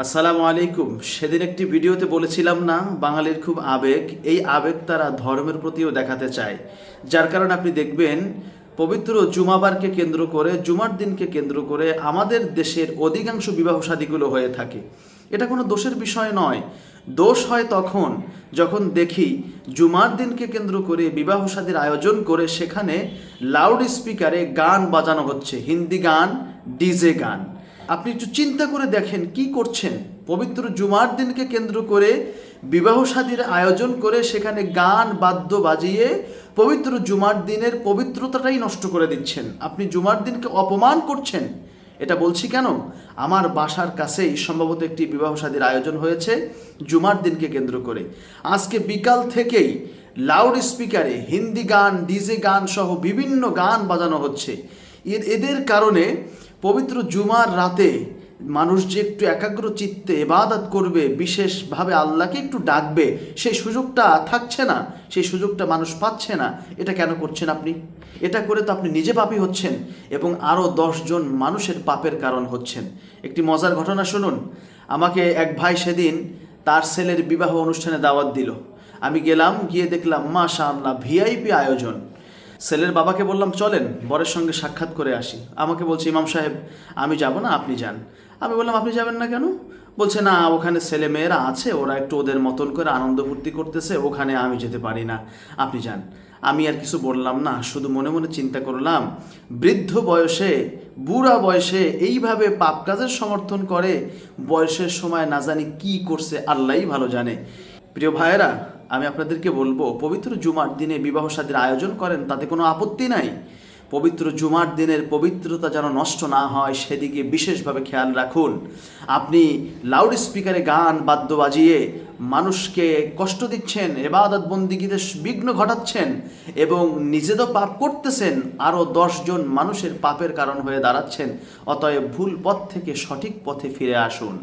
আসসালামু আলাইকুম। সেদিন একটি ভিডিওতে বলেছিলাম না, বাঙালির খুব আবেগ, এই আবেগ তারা ধর্মের প্রতিও দেখাতে চায়। যার কারণে আপনি দেখবেন পবিত্র জুমাবারকে কেন্দ্র করে, জুমার দিনকে কেন্দ্র করে আমাদের দেশের অধিকাংশ বিবাহ শাদীগুলো হয়ে থাকে। এটা কোনো দোষের বিষয় নয়। দোষ হয় তখন যখন দেখি জুমার দিনকে কেন্দ্র করে বিবাহ শাদীর আয়োজন করে সেখানে লাউড স্পিকারে গান বাজানো হচ্ছে, হিন্দি গান, ডিজে গান। আপনি একটু চিন্তা করে দেখেন কি করছেন। পবিত্র জুমার দিনকে কেন্দ্র করে বিবাহ শাদীর আয়োজন করে সেখানে গান বাদ্য বাজিয়ে পবিত্র জুমার দিনের পবিত্রতাটাই নষ্ট করে দিচ্ছেন। আপনি জুমার দিনকে অপমান করছেন। এটা বলছি কেন, আমার বাসার কাছেই সম্ভবত একটি বিবাহ শাদীর আয়োজন হয়েছে জুমার দিনকে কেন্দ্র করে। আজকে বিকাল থেকেই লাউড স্পিকারে হিন্দি গান, ডিজে গান সহ বিভিন্ন গান বাজানো হচ্ছে। এদের কারণে পবিত্র জুমার রাতে মানুষ যে একটু একাগ্র চিত্তে ইবাদত করবে, বিশেষভাবে আল্লাহকে একটু ডাকবে, সেই সুযোগটা থাকছে না, সেই সুযোগটা মানুষ পাচ্ছে না। এটা কেন করছেন আপনি? এটা করে তো আপনি নিজে পাপী হচ্ছেন এবং আরও 10 জন মানুষের পাপের কারণ হচ্ছেন। একটি মজার ঘটনা শুনুন। আমাকে এক ভাই সেদিন তার ছেলের বিবাহ অনুষ্ঠানে দাওয়াত দিল। আমি গেলাম, গিয়ে দেখলাম মাশাআল্লাহ ভিআইপি আয়োজন। ছেলের বাবাকে বললাম চলেন বরের সঙ্গে সাক্ষাৎ করে আসি। আমাকে বলছে ইমাম সাহেব আমি যাব না, আপনি যান। আমি বললাম আপনি যাবেন না কেন? বলছে না ওখানে ছেলে মেয়েরা আছে, ওরা একটু ওদের মতন করে আনন্দ ফুর্তি করতেছে, ওখানে আমি যেতে পারি না, আপনি যান। আমি আর কিছু বললাম না, শুধু মনে মনে চিন্তা করলাম বৃদ্ধ বয়সে, বুড়া বয়সে এইভাবে পাপ কাজের সমর্থন করে, বয়সের সময় না জানি কি করছে আল্লাহই ভালো জানে। প্রিয় ভাইয়েরা, আমি আপনাদেরকে বলবো পবিত্র জুমার দিনে বিবাহ শাদীর আয়োজন করেন, তাতে কোনো আপত্তি নাই। পবিত্র জুমার দিনের পবিত্রতা যেন নষ্ট না হয় সেদিকে বিশেষভাবে খেয়াল রাখুন। আপনি লাউড স্পিকারে গান বাদ্য বাজিয়ে মানুষকে কষ্ট দিচ্ছেন, ইবাদত বন্দিগিতে বিঘ্ন ঘটাচ্ছেন এবং নিজে তো পাপ করতেছেন, আরও 10 জন মানুষের পাপের কারণ হয়ে দাঁড়াচ্ছেন। অতএব ভুল পথ থেকে সঠিক পথে ফিরে আসুন।